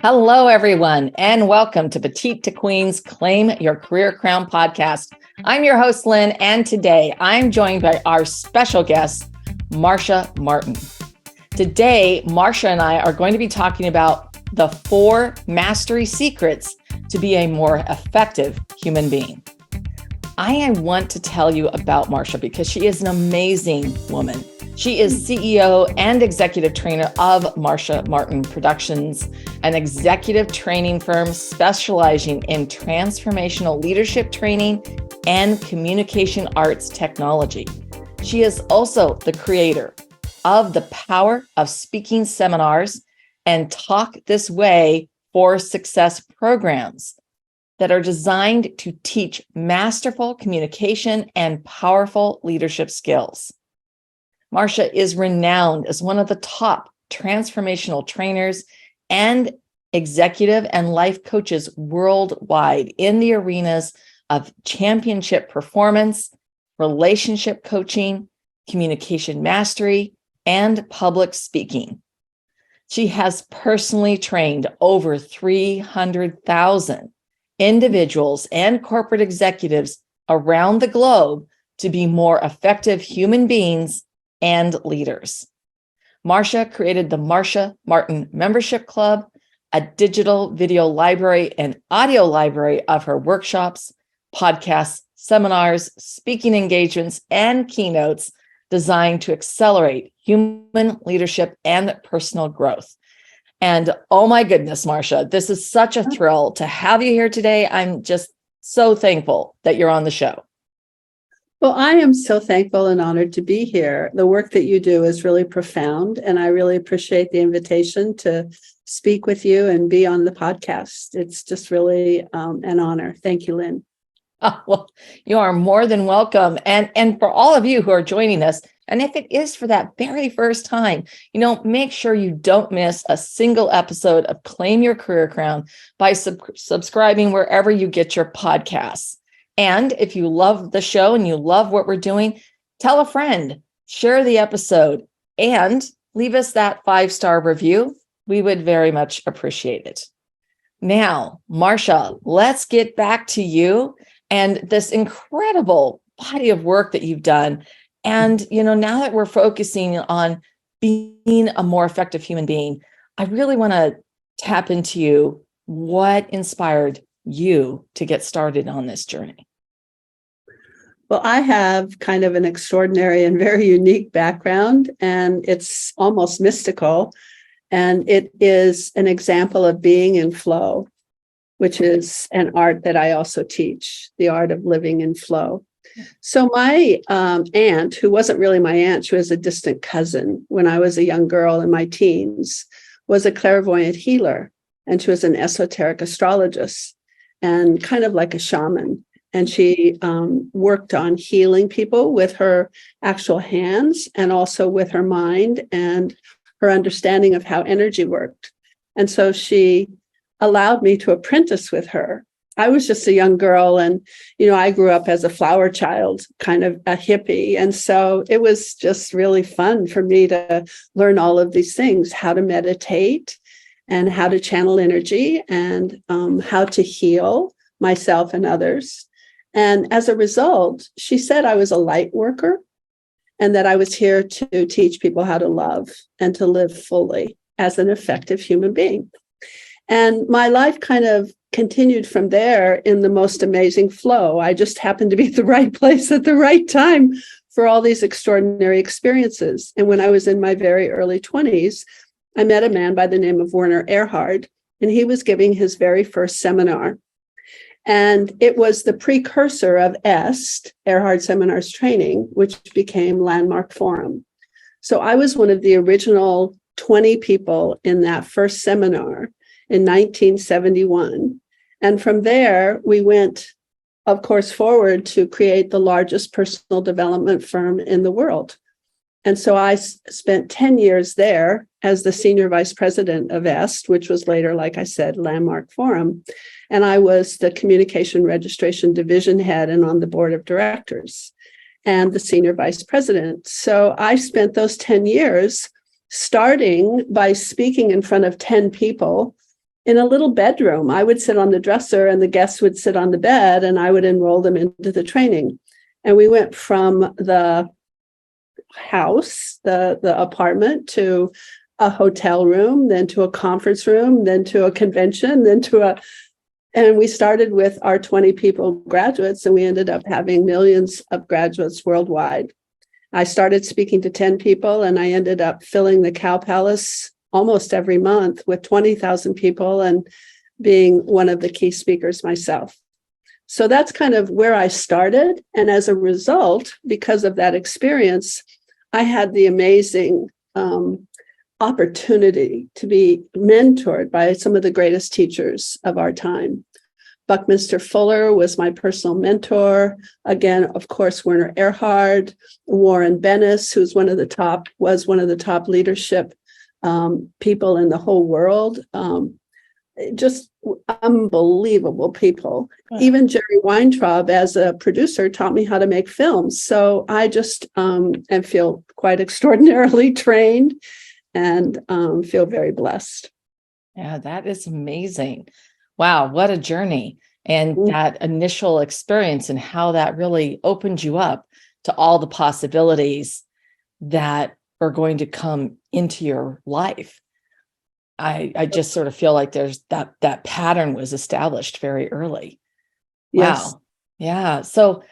Hello, everyone, and welcome to Petite to Queen's Claim Your Career Crown podcast. I'm your host, Lynn, and today I'm joined by our special guest, Marcia Martin. Today, Marcia and I are going to be talking about the 4 mastery secrets to be a more effective human being. I want to tell you about Marcia because she is an amazing woman. She is CEO and executive trainer of Marcia Martin Productions, an executive training firm specializing in transformational leadership training and communication arts technology. She is also the creator of the Power of Speaking seminars and Talk This Way for Success programs that are designed to teach masterful communication and powerful leadership skills. Marcia is renowned as one of the top transformational trainers and executive and life coaches worldwide in the arenas of championship performance, relationship coaching, communication mastery, and public speaking. She has personally trained over 300,000 individuals and corporate executives around the globe to be more effective human beings and leaders. Marcia created the Marcia Martin Membership Club, a digital video library and audio library of her workshops, podcasts, seminars, speaking engagements, and keynotes designed to accelerate human leadership and personal growth. And oh my goodness, Marcia, this is such a thrill to have you here today. I'm just so thankful that you're on the show. Well, I am so thankful and honored to be here. The work that you do is really profound, and I really appreciate the invitation to speak with you and be on the podcast. It's just really an honor. Thank you, Lynn. Oh, well, you are more than welcome. And for all of you who are joining us, and if it is for that very first time, make sure you don't miss a single episode of Claim Your Career Crown by subscribing wherever you get your podcasts. And if you love the show and you love what we're doing, tell a friend, share the episode, and leave us that 5-star review. We would very much appreciate it. Now, Marcia, let's get back to you and this incredible body of work that you've done. And, now that we're focusing on being a more effective human being, I really want to tap into you. What inspired you to get started on this journey? Well, I have kind of an extraordinary and very unique background, and it's almost mystical. And it is an example of being in flow, which is an art that I also teach, the art of living in flow. So my aunt, who wasn't really my aunt, she was a distant cousin when I was a young girl in my teens, was a clairvoyant healer, and she was an esoteric astrologist and kind of like a shaman. And she worked on healing people with her actual hands and also with her mind and her understanding of how energy worked. And so she allowed me to apprentice with her. I was just a young girl, and, I grew up as a flower child, kind of a hippie. And so it was just really fun for me to learn all of these things, how to meditate and how to channel energy and how to heal myself and others. And as a result, she said I was a light worker and that I was here to teach people how to love and to live fully as an effective human being. And my life kind of continued from there in the most amazing flow. I just happened to be at the right place at the right time for all these extraordinary experiences. And when I was in my very early 20s, I met a man by the name of Werner Erhard, and he was giving his very first seminar. And it was the precursor of EST, Erhard Seminars Training, which became Landmark Forum. So I was one of the original 20 people in that first seminar in 1971. And from there, we went, of course, forward to create the largest personal development firm in the world. And so I spent 10 years there as the senior vice president of EST, which was later, like I said, Landmark Forum. And I was the communication registration division head and on the board of directors and the senior vice president. So I spent those 10 years starting by speaking in front of 10 people in a little bedroom. I would sit on the dresser and the guests would sit on the bed, and I would enroll them into the training. And we went from the house, the apartment, to a hotel room, then to a conference room, then to a convention, and we started with our 20 people graduates, and we ended up having millions of graduates worldwide. I started speaking to 10 people, and I ended up filling the Cow Palace almost every month with 20,000 people and being one of the key speakers myself. So that's kind of where I started. And as a result, because of that experience, I had the amazing opportunity to be mentored by some of the greatest teachers of our time. Buckminster Fuller was my personal mentor. Again, of course, Werner Erhard, Warren Bennis, who's was one of the top leadership people in the whole world. Just unbelievable people. Wow. Even Jerry Weintraub, as a producer, taught me how to make films. So I just and feel quite extraordinarily trained and feel very blessed. Yeah, that is amazing. Wow, what a journey. And that initial experience and how that really opened you up to all the possibilities that are going to come into your life. I just sort of feel like there's that pattern was established very early. Yes. Wow. Yeah. So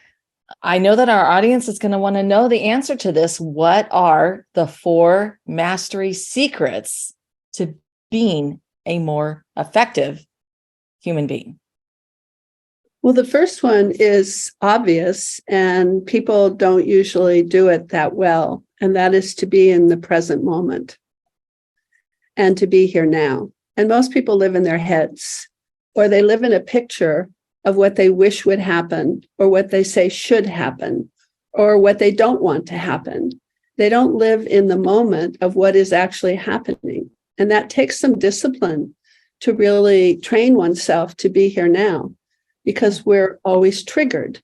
I know that our audience is going to want to know the answer to this. What are the 4 mastery secrets to being a more effective human being? Well, the first one is obvious, and people don't usually do it that well, and that is to be in the present moment and to be here now. And most people live in their heads, or they live in a picture of what they wish would happen, or what they say should happen, or what they don't want to happen. They don't live in the moment of what is actually happening. And that takes some discipline to really train oneself to be here now, because we're always triggered.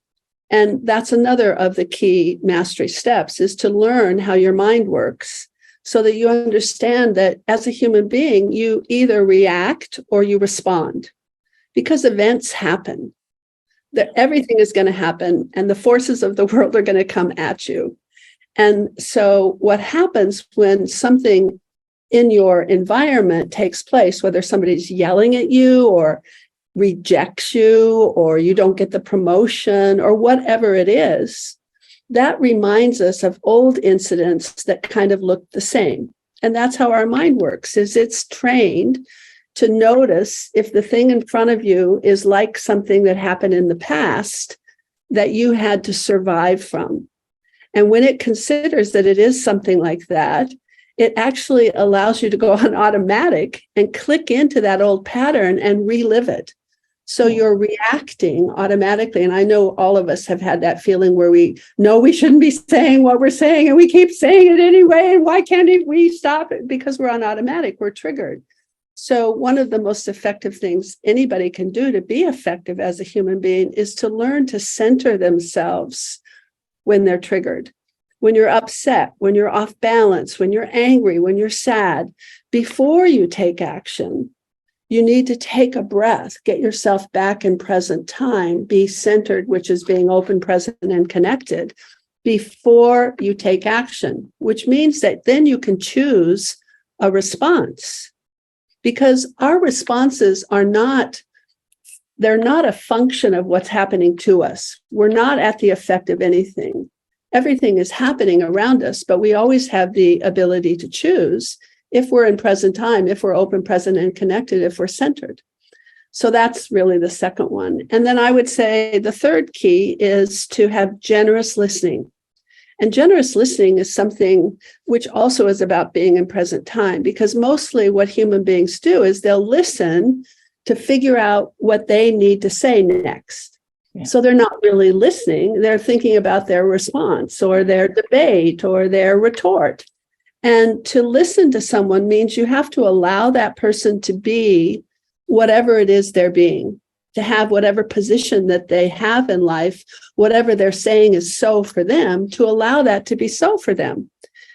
And that's another of the key mastery steps, is to learn how your mind works, so that you understand that as a human being, you either react or you respond, because events happen. That everything is going to happen, and the forces of the world are going to come at you. And so what happens when something in your environment takes place, whether somebody's yelling at you or rejects you, or you don't get the promotion, or whatever it is, that reminds us of old incidents that kind of look the same. And that's how our mind works, is it's trained to notice if the thing in front of you is like something that happened in the past that you had to survive from. And when it considers that it is something like that, it actually allows you to go on automatic and click into that old pattern and relive it. So you're reacting automatically. And I know all of us have had that feeling where we know we shouldn't be saying what we're saying, and we keep saying it anyway. And why can't we stop it? Because we're on automatic, we're triggered. So one of the most effective things anybody can do to be effective as a human being is to learn to center themselves when they're triggered. When you're upset, when you're off balance, when you're angry, when you're sad, before you take action, you need to take a breath, get yourself back in present time, be centered, which is being open, present, and connected, before you take action, which means that then you can choose a response. Because our responses they're not a function of what's happening to us. We're not at the effect of anything. Everything is happening around us, but we always have the ability to choose if we're in present time, if we're open, present, and connected, if we're centered. So that's really the second one. And then I would say the third key is to have generous listening. And generous listening is something which also is about being in present time, because mostly what human beings do is they'll listen to figure out what they need to say next. Yeah. So they're not really listening. They're thinking about their response or their debate or their retort. And to listen to someone means you have to allow that person to be whatever it is they're being, to have whatever position that they have in life, whatever they're saying is so for them, to allow that to be so for them.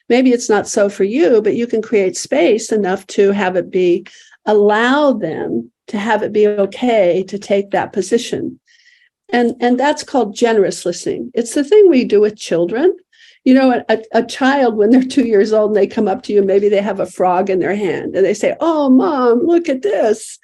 Maybe it's not so for you, but you can create space enough to have it be allow them to have it be okay to take that position. And that's called generous listening. It's the thing we do with children. You know, a child, when they're 2 years old and they come up to you, maybe they have a frog in their hand and they say, "Oh, Mom, look at this."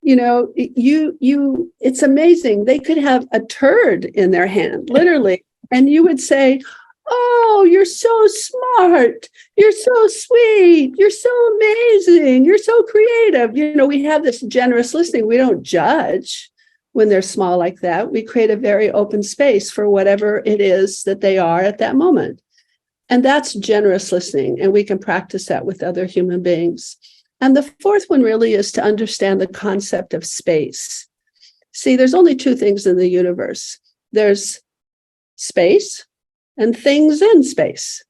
You know, it's amazing. They could have a turd in their hand, literally. And you would say, "Oh, you're so smart. You're so sweet. You're so amazing. You're so creative." You know, we have this generous listening. We don't judge when they're small like that. We create a very open space for whatever it is that they are at that moment. And that's generous listening. And we can practice that with other human beings. And the fourth one really is to understand the concept of space. See, there's only two things in the universe. There's space and things in space.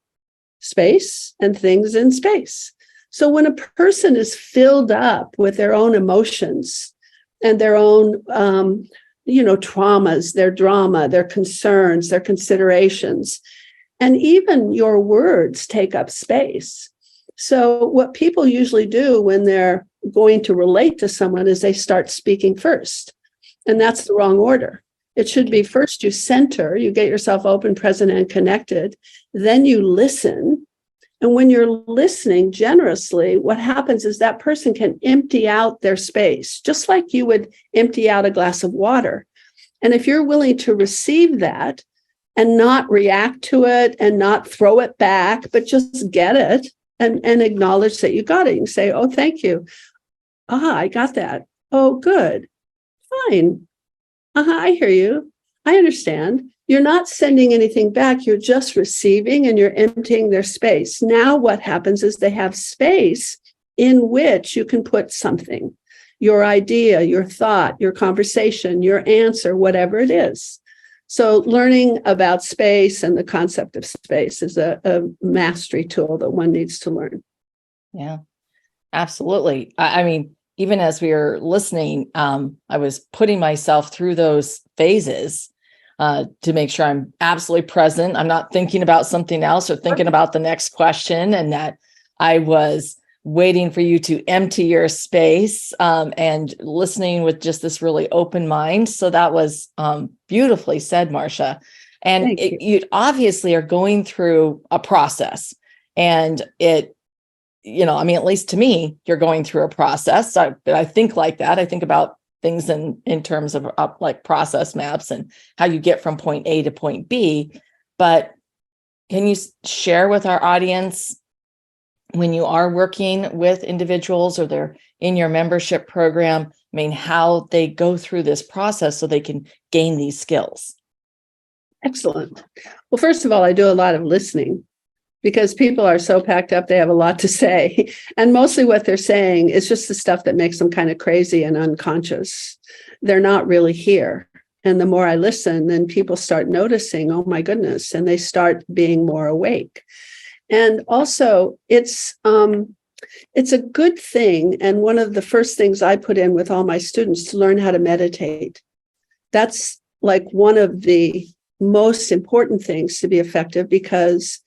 Space and things in space. So when a person is filled up with their own emotions and their own, traumas, their drama, their concerns, their considerations, and even your words take up space. So what people usually do when they're going to relate to someone is they start speaking first. And that's the wrong order. It should be first you center, you get yourself open, present, and connected. Then you listen. And when you're listening generously, what happens is that person can empty out their space, just like you would empty out a glass of water. And if you're willing to receive that and not react to it and not throw it back, but just get it and acknowledge that you got it, you can say, "Oh, thank you. I got that. Oh, good. Fine. I hear you. I understand." You're not sending anything back. You're just receiving and you're emptying their space. Now what happens is they have space in which you can put something, your idea, your thought, your conversation, your answer, whatever it is. So learning about space and the concept of space is a mastery tool that one needs to learn. Yeah, absolutely. I mean, even as we were listening, I was putting myself through those phases to make sure I'm absolutely present. I'm not thinking about something else or thinking about the next question, and that I was waiting for you to empty your space and listening with just this really open mind. So that was beautifully said, Marcia. And you obviously are going through a process, and at least to me, you're going through a process. I think like that. I think about things in terms of like process maps and how you get from point A to point B. But can you share with our audience, when you are working with individuals or they're in your membership program, how they go through this process so they can gain these skills? Excellent. Well, first of all, I do a lot of listening because people are so packed up, they have a lot to say. And mostly what they're saying is just the stuff that makes them kind of crazy and unconscious. They're not really here. And the more I listen, then people start noticing, oh my goodness, and they start being more awake. And also it's a good thing. And one of the first things I put in with all my students to learn how to meditate. That's like one of the most important things to be effective, because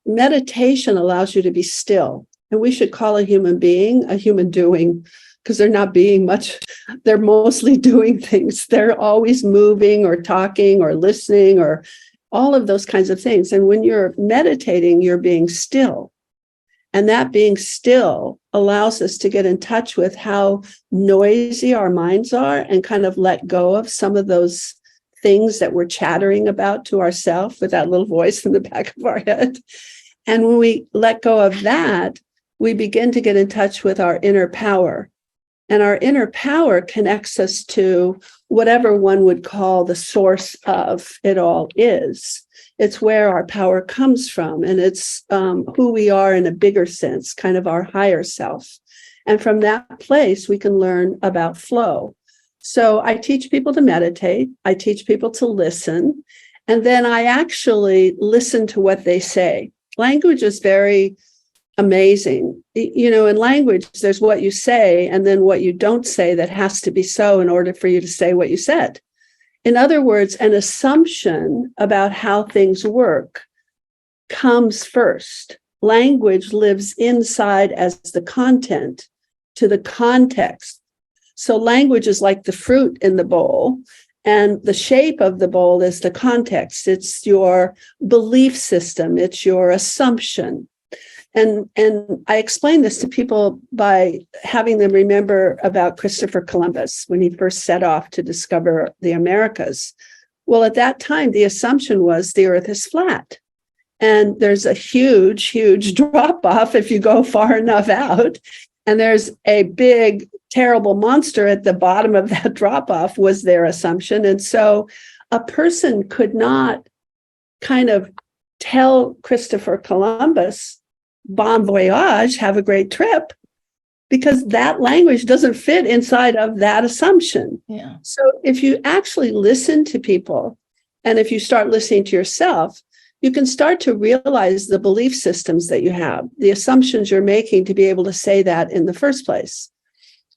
meditation allows you to be still. And we should call a human being a human doing, because they're not being much. They're mostly doing things. They're always moving or talking or listening or all of those kinds of things. And when you're meditating, you're being still. And that being still allows us to get in touch with how noisy our minds are and kind of let go of some of those things that we're chattering about to ourselves with that little voice in the back of our head. And when we let go of that, we begin to get in touch with our inner power. And our inner power connects us to whatever one would call the source of it all is. It's where our power comes from. And it's who we are in a bigger sense, kind of our higher self. And from that place, we can learn about flow. So I teach people to meditate. I teach people to listen. And then I actually listen to what they say. Language is very amazing. You know, in language, there's what you say and then what you don't say that has to be so in order for you to say what you said. In other words, an assumption about how things work comes first. Language lives inside as the content to the context. So language is like the fruit in the bowl, and the shape of the bowl is the context. It's your belief system. It's your assumption. And I explain this to people by having them remember about Christopher Columbus when he first set off to discover the Americas. Well, at that time, the assumption was the earth is flat. And there's a huge, huge drop off if you go far enough out. And there's a big, terrible monster at the bottom of that drop off was their assumption. And so a person could not kind of tell Christopher Columbus, bon voyage, have a great trip, because that language doesn't fit inside of that assumption. Yeah. So if you actually listen to people, and if you start listening to yourself, you can start to realize the belief systems that you have, the assumptions you're making to be able to say that in the first place.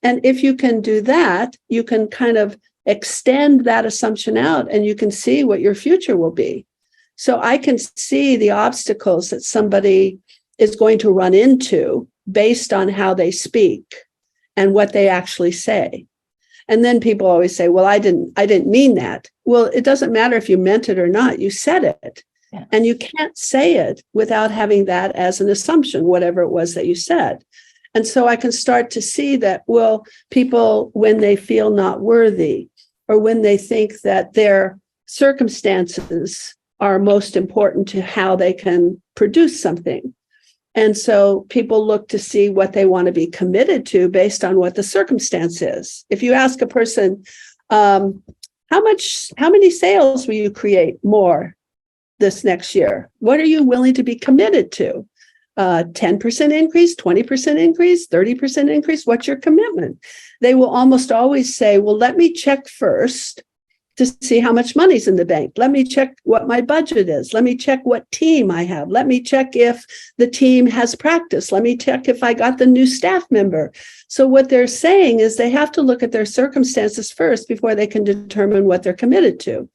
And if you can do that, you can kind of extend that assumption out and you can see what your future will be. So I can see the obstacles that somebody is going to run into based on how they speak and what they actually say. And then people always say, well, I didn't mean that. Well, it doesn't matter if you meant it or not. You said it. Yeah. And you can't say it without having that as an assumption, whatever it was that you said. And so I can start to see that, well, people, when they feel not worthy or when they think that their circumstances are most important to how they can produce something. And so people look to see what they want to be committed to based on what the circumstance is. If you ask a person, how many sales will you create more this next year? What are you willing to be committed to? 10% increase, 20% increase, 30% increase? What's your commitment? They will almost always say, well, let me check first to see how much money's in the bank. Let me check what my budget is. Let me check what team I have. Let me check if the team has practice. Let me check if I got the new staff member. So what they're saying is they have to look at their circumstances first before they can determine what they're committed to.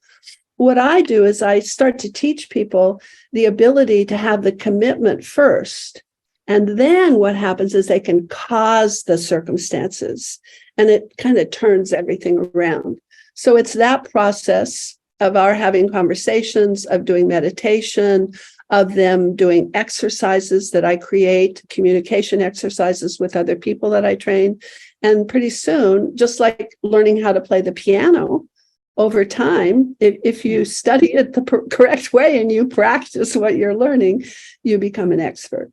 What I do is I start to teach people the ability to have the commitment first. And then what happens is they can cause the circumstances, and it kind of turns everything around. So it's that process of our having conversations, of doing meditation, of them doing exercises that I create, communication exercises with other people that I train. And pretty soon, just like learning how to play the piano, over time, if you study it the correct way and you practice what you're learning, you become an expert.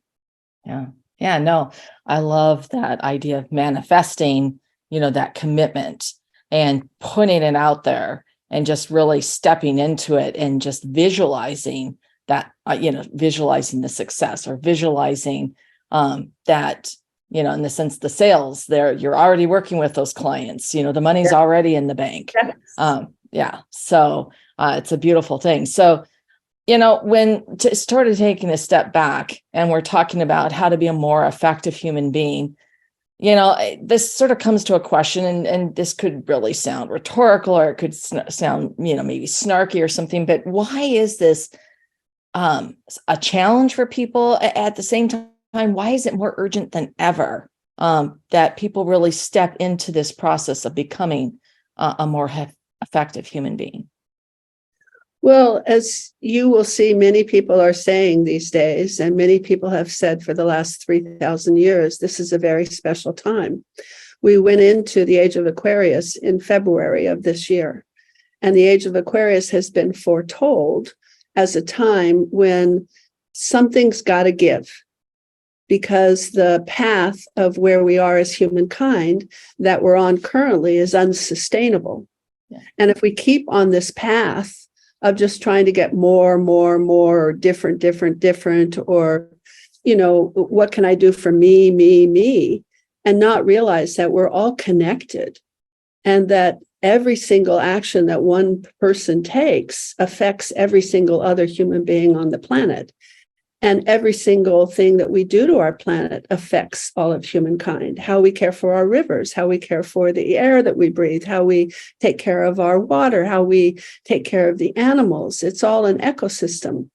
Yeah. Yeah. No, I love that idea of manifesting, that commitment and putting it out there and just really stepping into it and just visualizing that, visualizing the success or visualizing that, in the sense, the sales there, you're already working with those clients, the money's already in the bank. Yes. So it's a beautiful thing. So, when started taking a step back and we're talking about how to be a more effective human being, this sort of comes to a question, and this could really sound rhetorical, or it could sound, maybe snarky or something, but why is this a challenge for people? At the same time, why is it more urgent than ever that people really step into this process of becoming a more effective human being? Well, as you will see, many people are saying these days, and many people have said for the last 3,000 years, this is a very special time. We went into the age of Aquarius in February of this year, and the age of Aquarius has been foretold as a time when something's got to give, because the path of where we are as humankind that we're on currently is unsustainable. Yeah. And if we keep on this path of just trying to get more, or different, or, what can I do for me, and not realize that we're all connected and that every single action that one person takes affects every single other human being on the planet. And every single thing that we do to our planet affects all of humankind. How we care for our rivers, how we care for the air that we breathe, how we take care of our water, how we take care of the animals. It's all an ecosystem.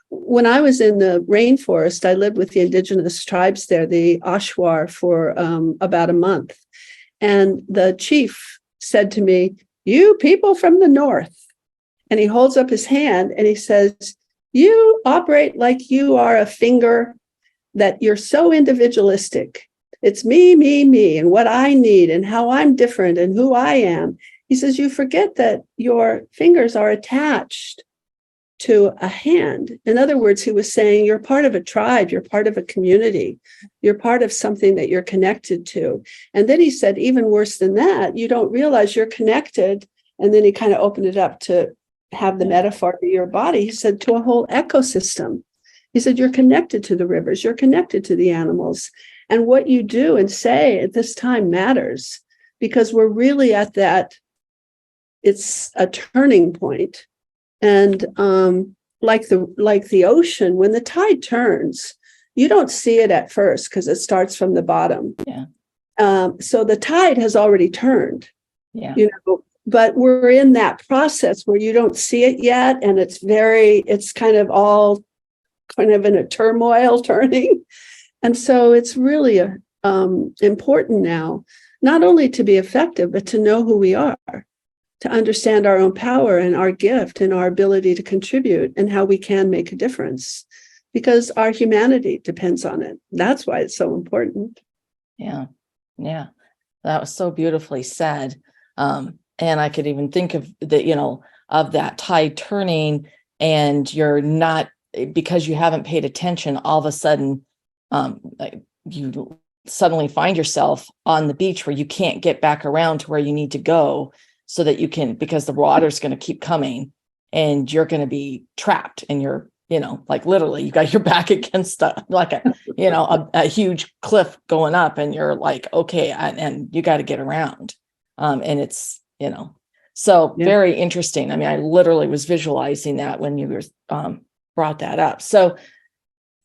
when I was in the rainforest, I lived with the indigenous tribes there, the Ashwar, for about a month. And the chief said to me, "You people from the north," and he holds up his hand and he says, "You operate like you are a finger, that you're so individualistic. It's me, me, me, and what I need and how I'm different and who I am." He says, "You forget that your fingers are attached to a hand." In other words, he was saying, you're part of a tribe, you're part of a community, you're part of something that you're connected to. And then he said, even worse than that, you don't realize you're connected. And then he kind of opened it up to have the metaphor to your body. He said, to a whole ecosystem. He said, you're connected to the rivers, you're connected to the animals. And what you do and say at this time matters, because we're really at that, it's a turning point. And like the ocean, when the tide turns, you don't see it at first because it starts from the bottom. Yeah. So the tide has already turned. Yeah. But we're in that process where you don't see it yet, and it's kind of all kind of in a turmoil turning. And so it's really important now, not only to be effective, but to know who we are, to understand our own power and our gift and our ability to contribute and how we can make a difference, because our humanity depends on it. That's why it's so important. Yeah. Yeah. That was so beautifully said. And I could even think of of that tide turning, and you're not, because you haven't paid attention, all of a sudden, you suddenly find yourself on the beach where you can't get back around to where you need to go, so that you can, because the water's going to keep coming and you're going to be trapped, and you're, like literally you got your back against a huge cliff going up, and you're like, okay, and you got to get around. And it's, very interesting. I mean, I literally was visualizing that when you were brought that up. So,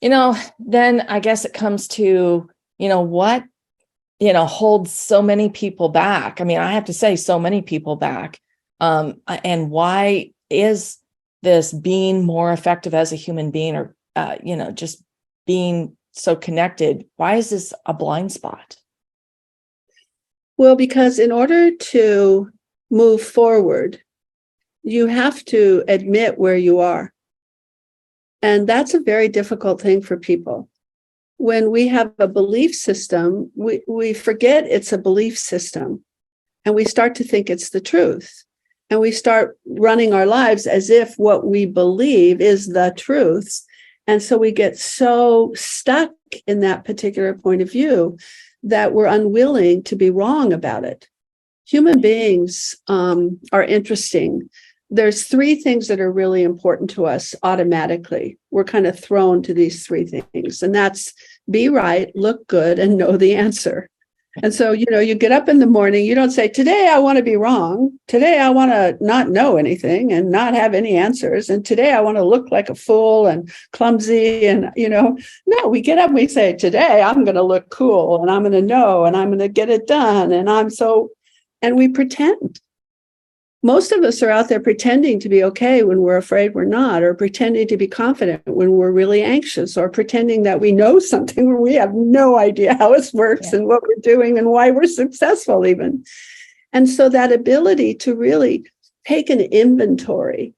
then I guess it comes to, what holds so many people back. I mean, I have to say, so many people back. And why is this being more effective as a human being, or, just being so connected? Why is this a blind spot? Well, because in order to move forward, you have to admit where you are. And that's a very difficult thing for people. When we have a belief system, we forget it's a belief system, and we start to think it's the truth. And we start running our lives as if what we believe is the truth. And so we get so stuck in that particular point of view that we're unwilling to be wrong about it. Human beings are interesting. There's three things that are really important to us automatically. We're kind of thrown to these three things, and that's be right, look good, and know the answer. And so, you get up in the morning, you don't say, today I want to be wrong. Today I want to not know anything and not have any answers. And today I want to look like a fool and clumsy. And, no, we get up and we say, today I'm going to look cool, and I'm going to know, and I'm going to get it done. And we pretend. Most of us are out there pretending to be okay when we're afraid we're not, or pretending to be confident when we're really anxious, or pretending that we know something when we have no idea how it works and what we're doing and why we're successful even. And so that ability to really take an inventory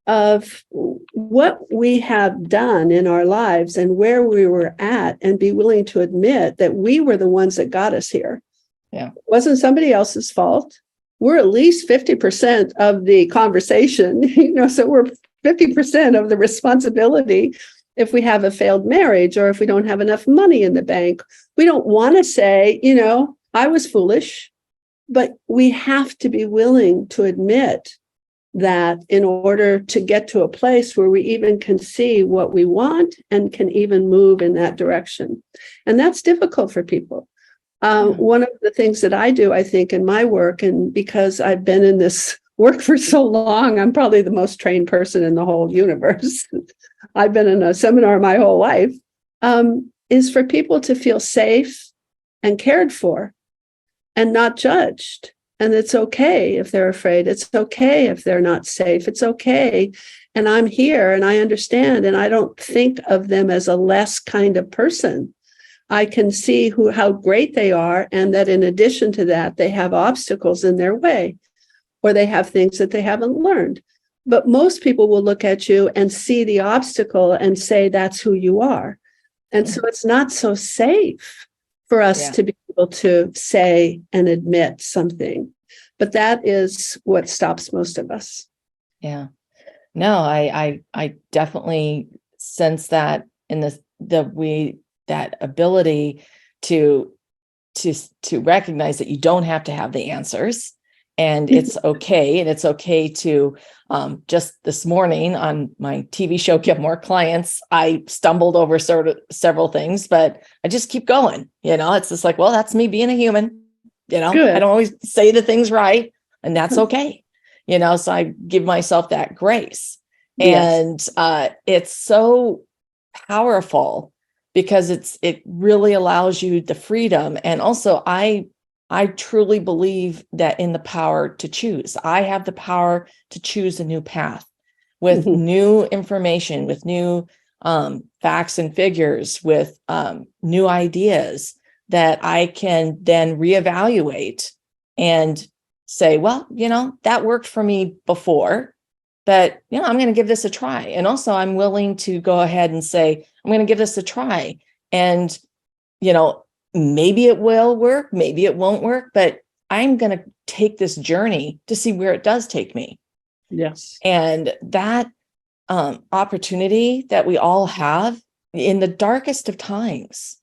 of what we have done in our lives and where we were at, and be willing to admit that we were the ones that got us here. Yeah. It wasn't somebody else's fault. We're at least 50% of the conversation, so we're 50% of the responsibility if we have a failed marriage, or if we don't have enough money in the bank. We don't want to say, I was foolish, but we have to be willing to admit that in order to get to a place where we even can see what we want and can even move in that direction. And that's difficult for people. One of the things that I do, I think, in my work, and because I've been in this work for so long, I'm probably the most trained person in the whole universe. I've been in a seminar my whole life, is for people to feel safe and cared for and not judged. And it's okay if they're afraid. It's okay if they're not safe. It's okay. And I'm here and I understand. And I don't think of them as a less kind of person. I can see how great they are. And that in addition to that, they have obstacles in their way, or they have things that they haven't learned. But most people will look at you and see the obstacle and say, that's who you are. And so it's not so safe for us to be able to say and admit something. But that is what stops most of us. Yeah. No, I definitely sense that in that ability to recognize that you don't have to have the answers, and it's okay. And it's okay to just this morning on my TV show, Get More Clients, I stumbled over several things, but I just keep going. It's just like, well, that's me being a human. Good. I don't always say the things right, and that's okay. So I give myself that grace. Yes. And it's so powerful because it really allows you the freedom. And also I truly believe that in the power to choose. I have the power to choose a new path with new information, with new facts and figures, with new ideas that I can then reevaluate and say, well, that worked for me before, but, I'm going to give this a try. And also I'm willing to go ahead and say, I'm going to give this a try. And, maybe it will work, maybe it won't work, but I'm going to take this journey to see where it does take me. Yes. And that opportunity that we all have in the darkest of times,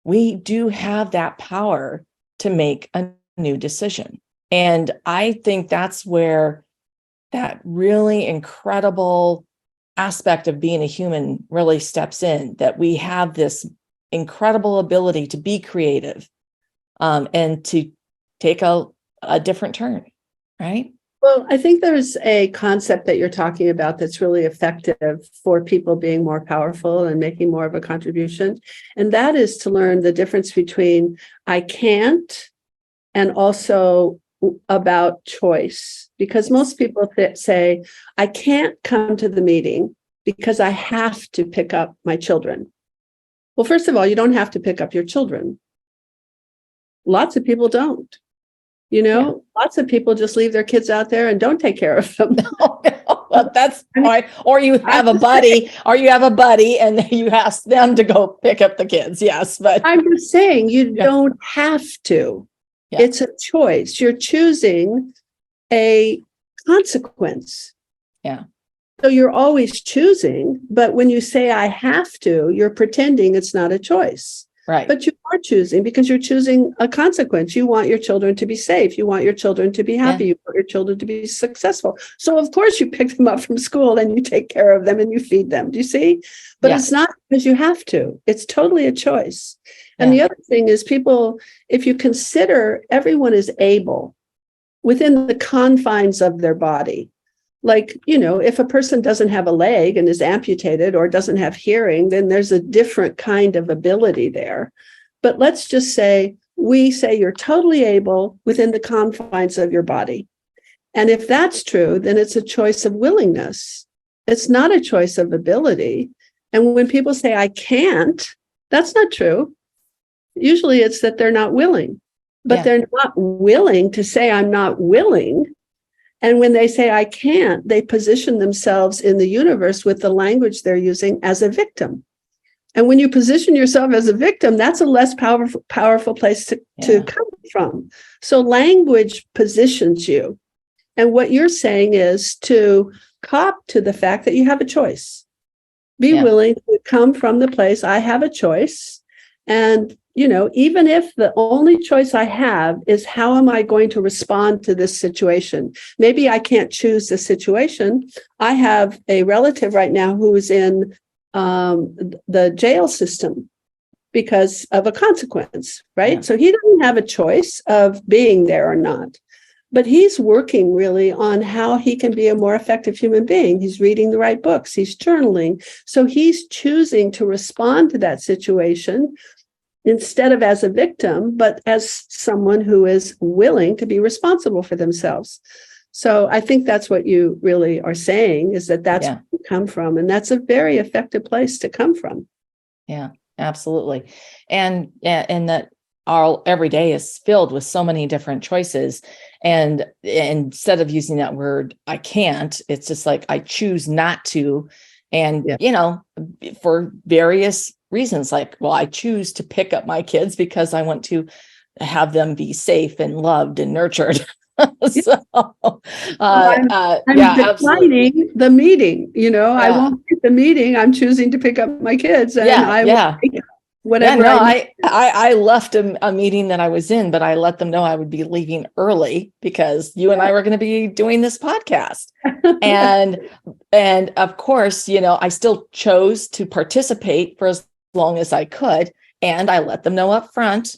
we do have that power to make a new decision. And I think that's where that really incredible aspect of being a human really steps in, that we have this incredible ability to be creative and to take a different turn, right? Well, I think there's a concept that you're talking about that's really effective for people being more powerful and making more of a contribution. And that is to learn the difference between I can't and also about choice. Because most people say, I can't come to the meeting because I have to pick up my children. Well, first of all, you don't have to pick up your children. Lots of people don't. Lots of people just leave their kids out there and don't take care of them. Well, that's why. Or you have a buddy, and you ask them to go pick up the kids. Yes, but I'm just saying you don't have to. Yeah. It's a choice. You're choosing a consequence. Yeah. So you're always choosing, but when you say I have to, you're pretending it's not a choice. Right. But you are choosing because you're choosing a consequence. You want your children to be safe. You want your children to be happy. You want your children to be successful. So of course you pick them up from school and you take care of them and you feed them. Do you see? But it's not because you have to. It's totally a choice. And the other thing is people, if you consider everyone is able within the confines of their body, like, if a person doesn't have a leg and is amputated or doesn't have hearing, then there's a different kind of ability there. But let's just say, we say you're totally able within the confines of your body. And if that's true, then it's a choice of willingness. It's not a choice of ability. And when people say, I can't, that's not true. Usually it's that they're not willing, but they're not willing to say, I'm not willing. And when they say, I can't, they position themselves in the universe with the language they're using as a victim. And when you position yourself as a victim, that's a less powerful place to come from. So language positions you. And what you're saying is to cop to the fact that you have a choice. Be willing to come from the place, I have a choice. And even if the only choice I have is how am I going to respond to this situation? Maybe I can't choose the situation. I have a relative right now who is in the jail system because of a consequence, right? Yeah. So he doesn't have a choice of being there or not. But he's working really on how he can be a more effective human being. He's reading the right books. He's journaling. So he's choosing to respond to that situation instead of as a victim, but as someone who is willing to be responsible for themselves. So I think that's what you really are saying, is that that's where you come from. And that's a very effective place to come from. Yeah, absolutely. And that our every day is filled with so many different choices. And instead of using that word, I can't, it's just like, I choose not to. And, for various reasons, like, well, I choose to pick up my kids because I want to have them be safe and loved and nurtured. So, I'm declining absolutely. The meeting, I won't get the meeting. I'm choosing to pick up my kids, and I will take whatever. I left a meeting that I was in, but I let them know I would be leaving early because you and I were going to be doing this podcast. and of course, I still chose to participate for as long as I could, and I let them know up front,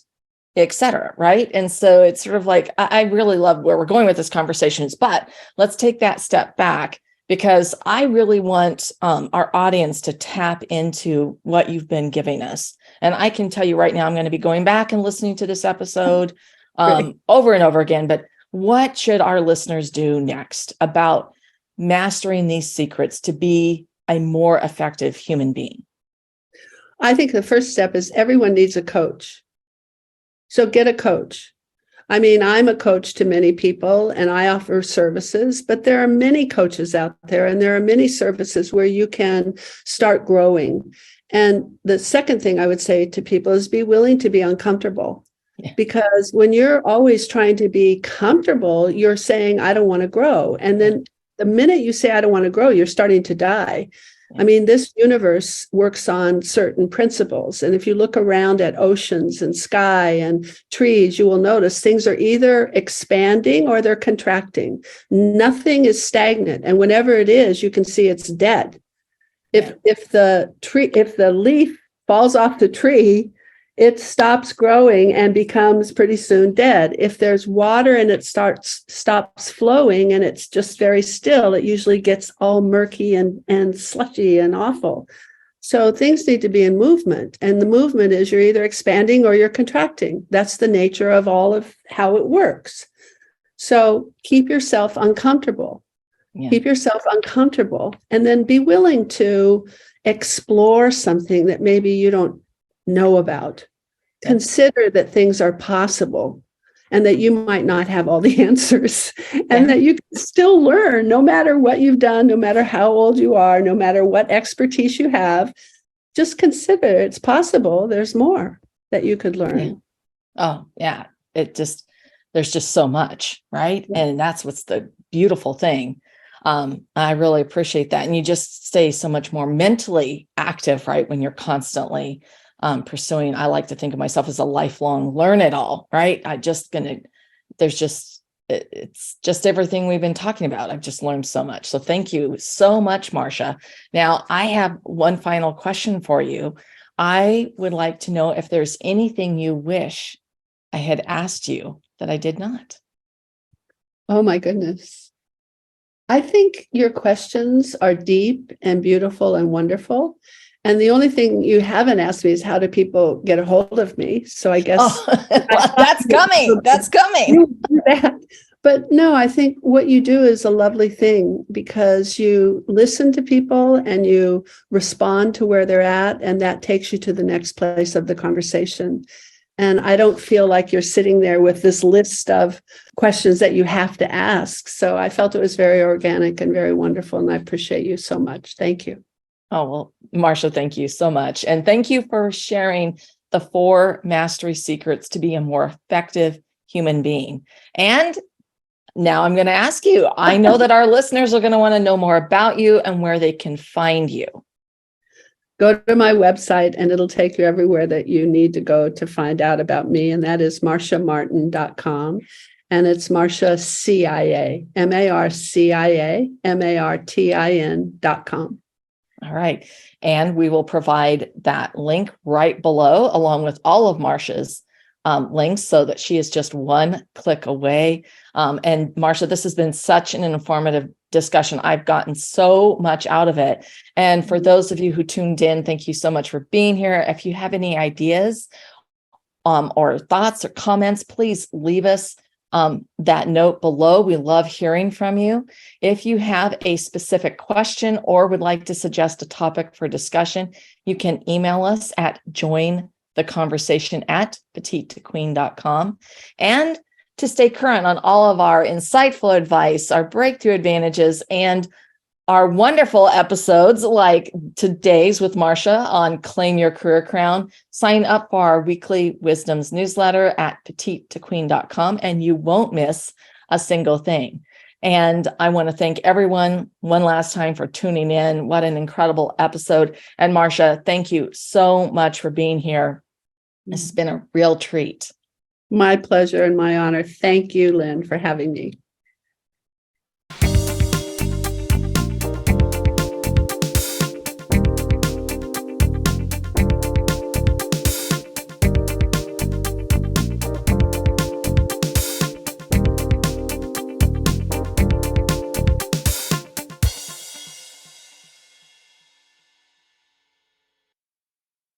et cetera. Right. And so it's sort of like, I really love where we're going with this conversation, but let's take that step back, because I really want our audience to tap into what you've been giving us. And I can tell you right now, I'm going to be going back and listening to this episode over and over again. But what should our listeners do next about mastering these secrets to be a more effective human being? I think the first step is everyone needs a coach. So get a coach. I mean, I'm a coach to many people and I offer services, but there are many coaches out there and there are many services where you can start growing. And the second thing I would say to people is be willing to be uncomfortable. Yeah. Because when you're always trying to be comfortable, you're saying, I don't want to grow. And then the minute you say, I don't want to grow, you're starting to die. I mean, this universe works on certain principles. And if you look around at oceans and sky and trees, you will notice things are either expanding or they're contracting. Nothing is stagnant. And whenever it is, you can see it's dead. If the leaf falls off the tree, it stops growing and becomes pretty soon dead. If there's water and it stops flowing and it's just very still, it usually gets all murky and slushy and awful. So things need to be in movement. And the movement is you're either expanding or you're contracting. That's the nature of all of how it works. So keep yourself uncomfortable. Yeah. Keep yourself uncomfortable and then be willing to explore something that maybe you don't know about. Yeah. Consider that things are possible and that you might not have all the answers and that you can still learn no matter what you've done, no matter how old you are, no matter what expertise you have. Just consider it's possible. There's more that you could learn. Yeah. Oh, yeah. There's just so much, right? Yeah. And that's what's the beautiful thing. I really appreciate that. And you just stay so much more mentally active, right? When you're constantly pursuing, I like to think of myself as a lifelong learn it all, right? It's just everything we've been talking about. I've just learned so much. So thank you so much, Marcia. Now I have one final question for you. I would like to know if there's anything you wish I had asked you that I did not. Oh my goodness. I think your questions are deep and beautiful and wonderful. And the only thing you haven't asked me is how do people get a hold of me? So I guess well, that's coming. That's coming. But no, I think what you do is a lovely thing because you listen to people and you respond to where they're at, and that takes you to the next place of the conversation. And I don't feel like you're sitting there with this list of questions that you have to ask. So I felt it was very organic and very wonderful. And I appreciate you so much. Thank you. Oh, well, Marcia, thank you so much. And thank you for sharing the 4 mastery secrets to be a more effective human being. And now I'm going to ask you, I know that our listeners are going to want to know more about you and where they can find you. Go to my website and it'll take you everywhere that you need to go to find out about me. And that is marciamartin.com. And it's Marcia, CIA, MARCIA, MARTIN.com. All right. And we will provide that link right below, along with all of Marcia's links, so that she is just one click away. And Marcia, this has been such an informative discussion. I've gotten so much out of it. And for those of you who tuned in, thank you so much for being here. If you have any ideas or thoughts or comments, please leave us that note below. We love hearing from you. If you have a specific question or would like to suggest a topic for discussion, you can email us at jointheconversation@petitetoqueen.com. And to stay current on all of our insightful advice, our breakthrough advantages, and our wonderful episodes like today's with Marcia on Claim Your Career Crown, sign up for our weekly wisdoms newsletter at petitetoqueen.com, and you won't miss a single thing. And I want to thank everyone one last time for tuning in. What an incredible episode. And Marcia, thank you so much for being here. This has been a real treat. My pleasure and my honor. Thank you, Lynn, for having me.